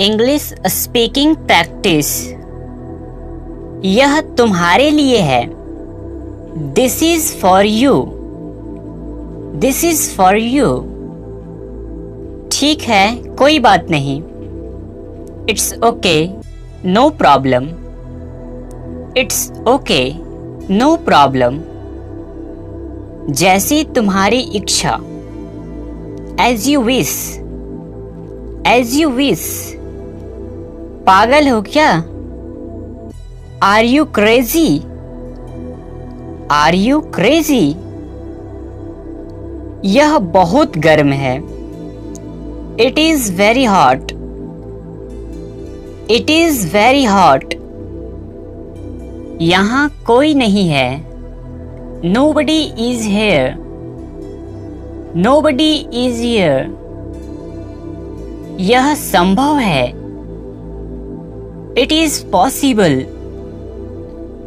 English speaking practice. यह तुम्हारे लिए है। This is for you. This is for you. ठीक है, कोई बात नहीं। It's okay, no problem. It's okay, no problem. जैसी तुम्हारी इच्छा। As you wish. As you wish. पागल हो क्या? Are you crazy? Are you crazy? यह बहुत गर्म है। It is very hot. It is very hot. यहाँ कोई नहीं है। Nobody is here. Nobody is here. यह संभव है। It is possible.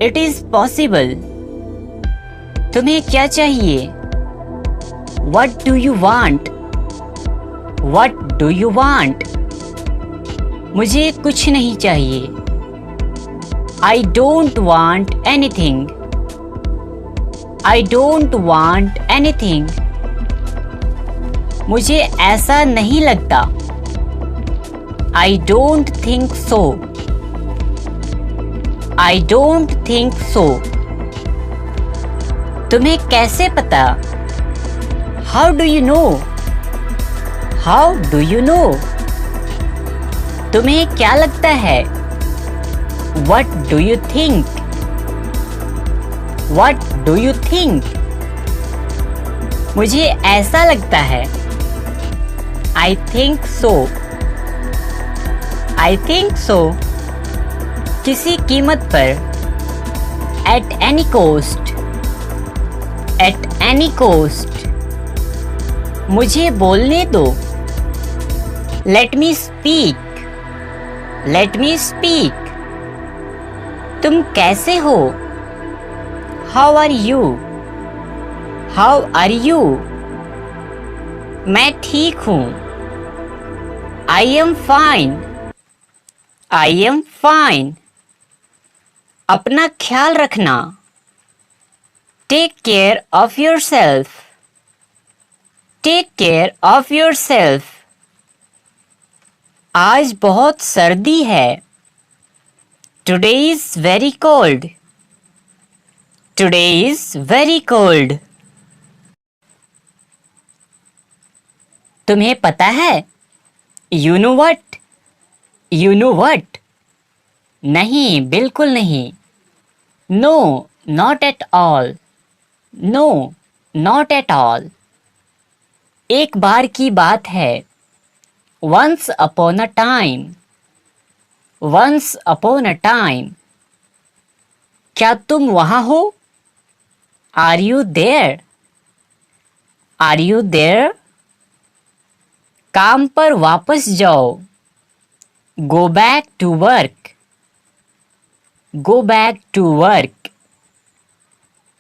It is possible. तुम्हें क्या चाहिए? What do you want? What do you want? मुझे कुछ नहीं चाहिए। I don't want anything. I don't want anything. मुझे ऐसा नहीं लगता। I don't think so. I don't think so. तुम्हें कैसे पता? How do you know? How do you know? तुम्हें क्या लगता है? What do you think? What do you think? मुझे ऐसा लगता है। I think so. I think so. किसी कीमत पर। At any cost. At any cost. मुझे बोलने दो। Let me speak. Let me speak. तुम कैसे हो? How are you? How are you? मैं ठीक हूँ। I am fine. I am fine. अपना ख्याल रखना। Take care of yourself. Take care of yourself. आज बहुत सर्दी है। Today is very cold. Today is very cold. तुम्हें पता है? You know what? You know what? नहीं, बिल्कुल नहीं। No, not at all. No, not at all. एक बार की बात है। Once upon a time. Once upon a time. क्या तुम वहाँ हो? Are you there? Are you there? काम पर वापस जाओ। Go back to work. Go back to work.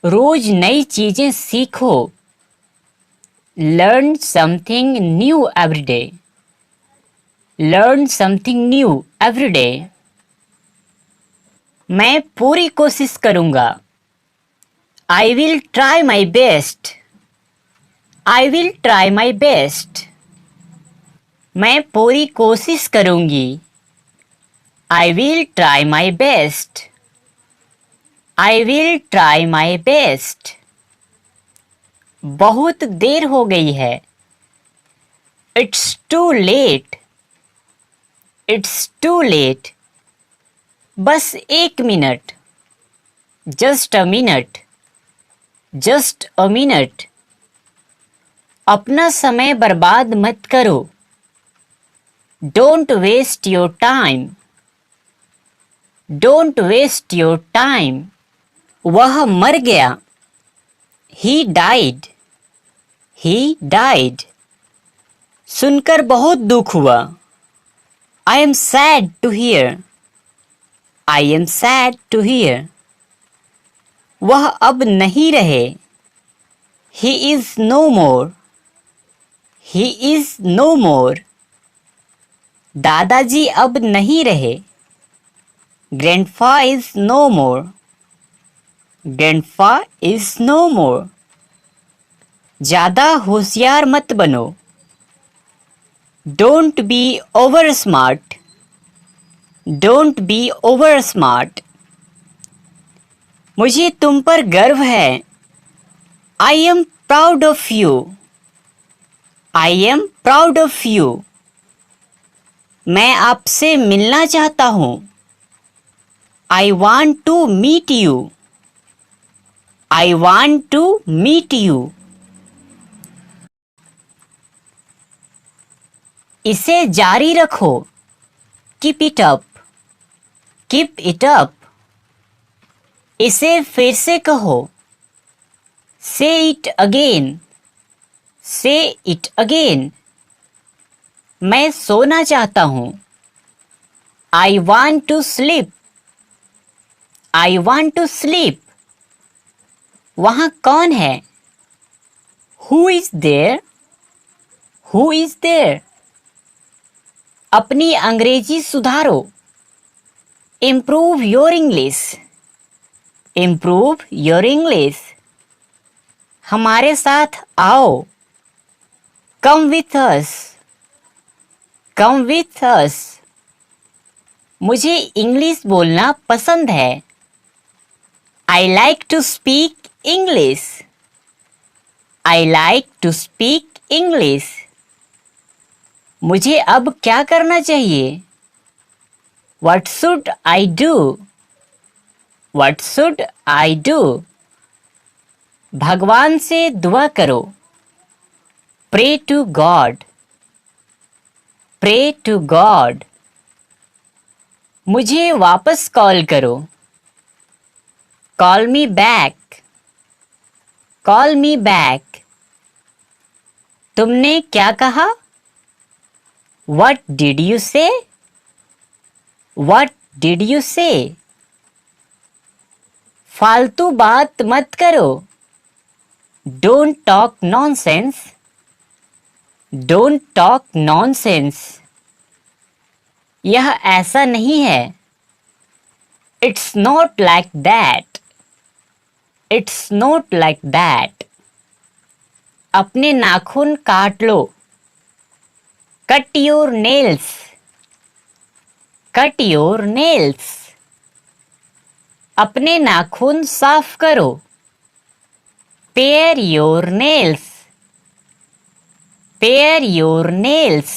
रोज नई चीजें सीखो। Learn something new every day. Learn something new every day. मैं पूरी कोशिश करूँगा। I will try my best. I will try my best. मैं पूरी कोशिश करूँगी। I will try my best. I will try my best. बहुत देर हो गई है। It's too late. It's too late. बस एक minute. Just a minute. Just a minute. अपना समय बर्बाद मत करो। Don't waste your time. Don't waste your time. वह मर गया। He died. He died. सुनकर बहुत दुख हुआ। I am sad to hear. I am sad to hear. वह अब नहीं रहे। He is no more. He is no more. दादाजी अब नहीं रहे। Grandpa is no more. Grandpa is no more. ज़्यादा होशियार मत बनो। Don't be over smart. Don't be over smart. मुझे तुम पर गर्व है। I am proud of you. I am proud of you. मैं आपसे मिलना चाहता हूँ। I want to meet you. I want to meet you. इसे जारी रखो। Keep it up. Keep it up. इसे फिर से कहो। Say it again. से इट अगेन। मैं सोना चाहता हूँ। I want to sleep. I want to sleep. वहाँ कौन है? Who is there? Who is there? अपनी अंग्रेजी सुधारो। Improve your English. Improve your English. हमारे साथ आओ। Come with us. Come with us. मुझे इंग्लिश बोलना पसंद है। I like to speak English. I like to speak English. मुझे अब क्या करना चाहिए? What should I do? What should I do? भगवान से दुआ करो। Pray to God. Pray to God. मुझे वापस कॉल करो। Call me back. Call me back. तुमने क्या कहा? What did you say? What did you say? फालतू बात मत करो। Don't talk nonsense. Don't talk nonsense. यह ऐसा नहीं है। It's not like that. It's not like that. अपने नाखून काट लो। Cut your nails. Cut your nails. अपने नाखून साफ करो। Pare your nails. Pare your nails.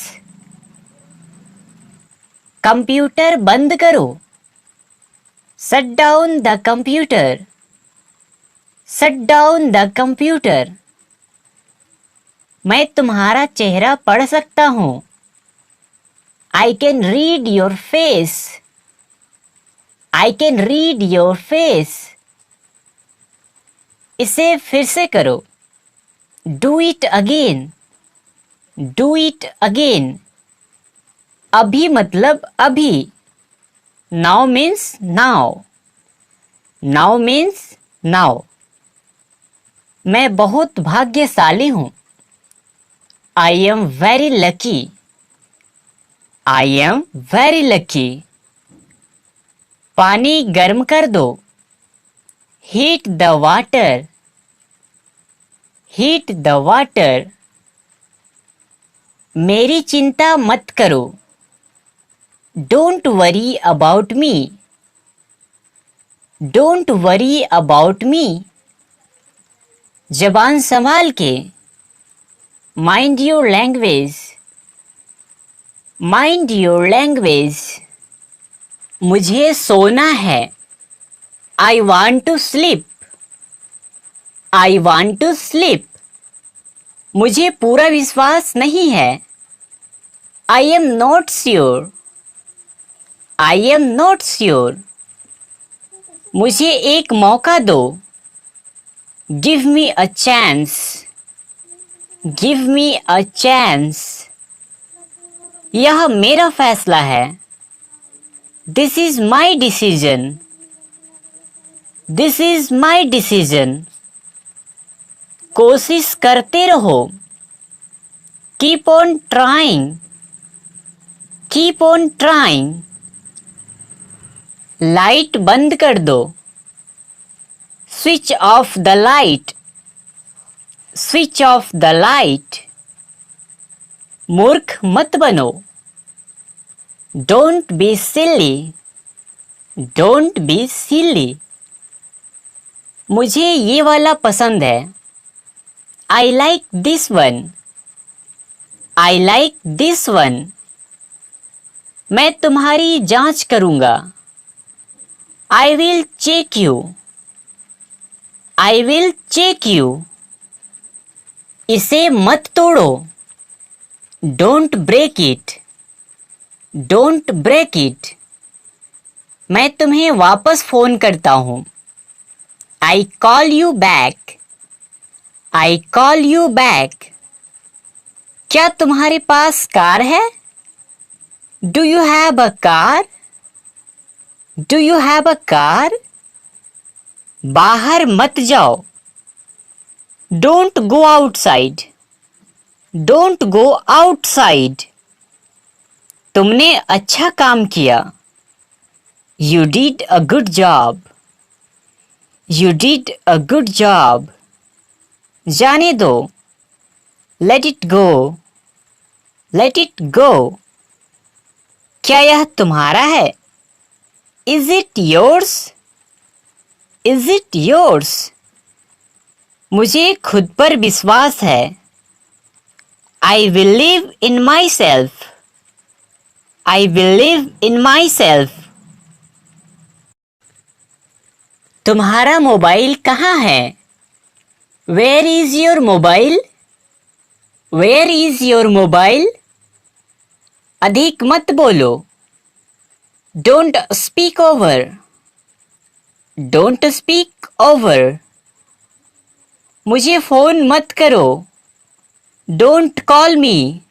Computer बंद करो। Shut down the computer. Shut down the computer. मैं तुम्हारा चेहरा पढ़ सकता हूँ। I can read your face. I can read your face. इसे फिर से करो। Do it again. Do it again. अभी मतलब अभी। Now means now. Now means now. मैं बहुत भाग्यशाली हूँ। I am very lucky. I am very lucky. पानी गर्म कर दो। Heat the water. Heat the water. मेरी चिंता मत करो। Don't worry about me. Don't worry about me. जबान संभाल के। Mind your language. Mind your language. मुझे सोना है। I want to sleep. I want to sleep. मुझे पूरा विश्वास नहीं है। I am not sure. I am not sure. मुझे एक मौका दो। Give me a chance. Give me a chance. यह मेरा फैसला है। This is my decision. This is my decision. कोशिश करते रहो। Keep on trying. Keep on trying. Light बंद कर दो। Switch off the light. Switch off the light. मूर्ख मत बनो। Don't be silly. Don't be silly. मुझे ये वाला पसंद है। I like this one. I like this one. मैं तुम्हारी जांच करूंगा। I will check you. I will check you. इसे मत तोड़ो। Don't break it. Don't break it. मैं तुम्हें वापस फोन करता हूं। I call you back. I call you back. क्या तुम्हारे पास कार है? Do you have a car? Do you have a car? बाहर मत जाओ। Don't go outside. Don't go outside. तुमने अच्छा काम किया। You did a good job. You did a good job. जाने दो। Let it go. Let it go. क्या यह तुम्हारा है? Is it yours? Is it yours? मुझे खुद पर विश्वास है। आई believe in myself. I believe in myself. तुम्हारा मोबाइल कहाँ है? Where is your mobile? Where is your mobile? अधिक मत बोलो। Don't speak over. Don't speak over. मुझे फोन मत करो। Don't call me.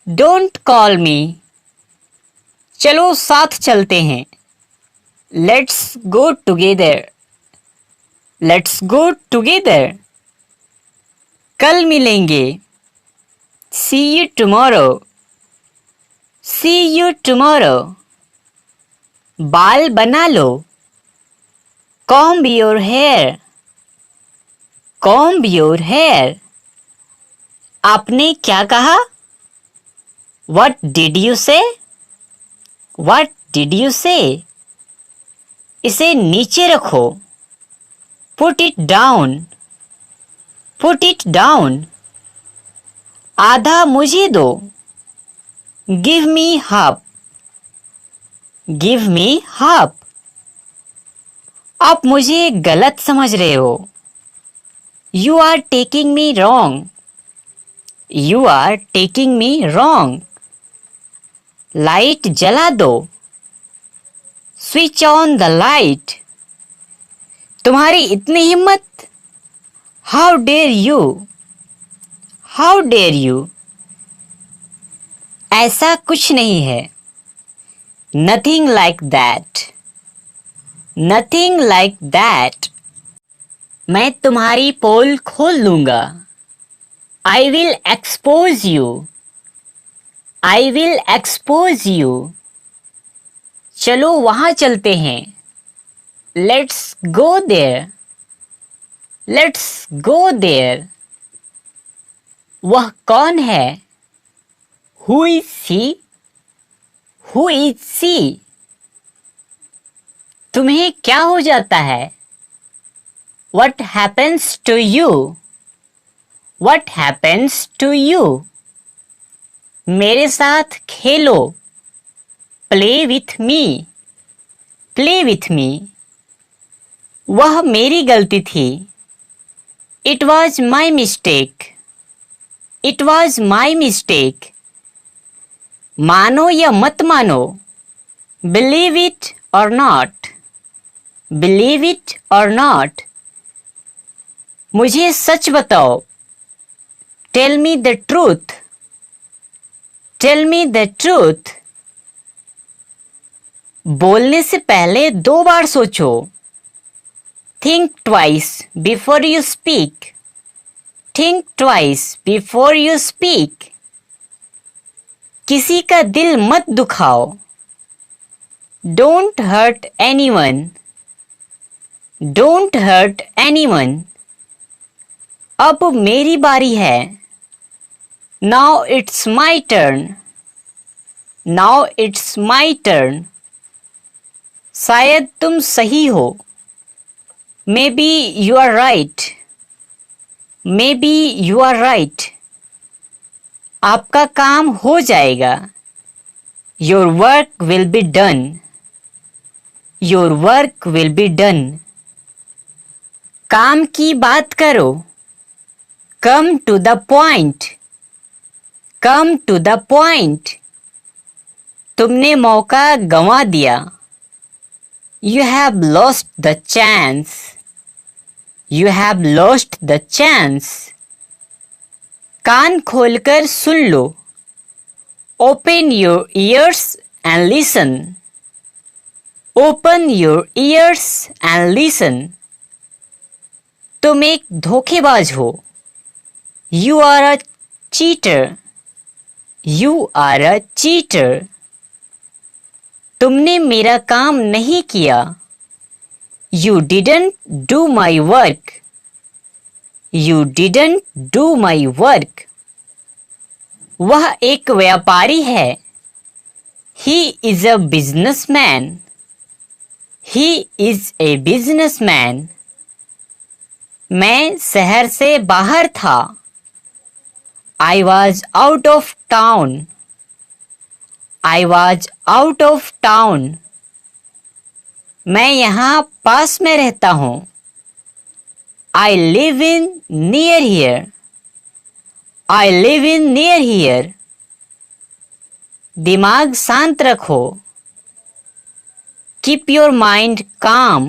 Don't call me. चलो साथ चलते हैं। Let's go together. Let's go together. कल मिलेंगे। See you tomorrow. See you tomorrow. बाल बना लो। Comb your hair. Comb your hair. आपने क्या कहा? What did you say? What did you say? इसे नीचे रखो। Put it down. Put it down. आधा मुझे दो। Give me half. Give me half. आप मुझे गलत समझ रहे हो। You are taking me wrong. You are taking me wrong. Light जला दो। Switch on the light. तुम्हारी इतनी हिम्मत? How dare you? How dare you? ऐसा कुछ नहीं है। Nothing like that. Nothing like that. मैं तुम्हारी पोल खोल दूंगा। I will expose you. I will expose you. चलो वहां चलते हैं। Let's go there. Let's go there. वह कौन है? Who is she? Who is she? तुम्हें क्या हो जाता है? What happens to you? What happens to you? मेरे साथ खेलो। Play with me. Play with me. वह मेरी गलती थी। It was my mistake. It was my mistake. मानो या मत मानो। Believe it or not. Believe it or not. मुझे सच बताओ। Tell me the truth. Tell me the truth. बोलने से पहले 2 बार सोचो। Think twice before you speak. Think twice before you speak. किसी का दिल मत दुखाओ। Don't hurt anyone. Don't hurt anyone. अब मेरी बारी है। Now it's my turn. Now it's my turn. शायद तुम सही हो। Maybe you are right. Maybe you are right. आपका काम हो जाएगा। Your work will be done. Your work will be done. काम की बात करो। Come to the point. Come to the point. तुमने मौका गंवा दिया। You have lost the chance. You have lost the chance. कान खोलकर सुन लो। Open your ears and listen. Open your ears and listen. तुम एक धोखेबाज हो। You are a cheater. You are a cheater. तुमने मेरा काम नहीं किया। You didn't do my work. You didn't do my work. वह एक व्यापारी है। He is a businessman. He is a businessman. मैं शहर से बाहर था। I was out of town. I was out of town. मैं यहाँ पास में रहता हूँ। I live in near here. I live in near here. दिमाग शांत रखो। Keep your mind calm.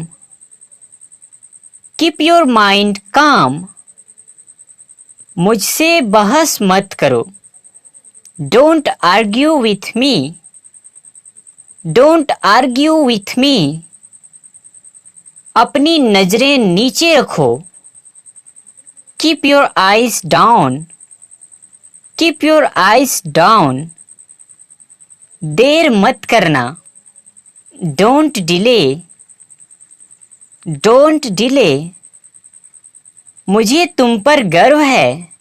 Keep your mind calm. मुझसे बहस मत करो। Don't argue with me. Don't argue with me. अपनी नजरें नीचे रखो। Keep your eyes down. Keep your eyes down. देर मत करना। Don't delay. Don't delay. मुझे तुम पर गर्व है।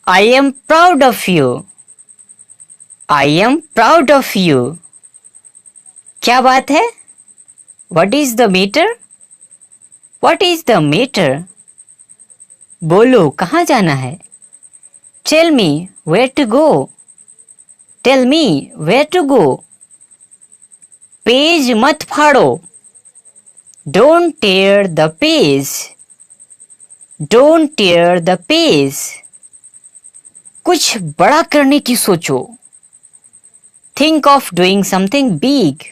I am proud of you. I am proud of you. क्या बात है? What is the matter? What is the matter? बोलो कहाँ जाना है? Tell me where to go. Tell me where to go. Page मत फाड़ो। Don't tear the page. Don't tear the page. कुछ बड़ा करने की सोचो। Think of doing something big.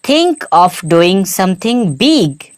Think of doing something big.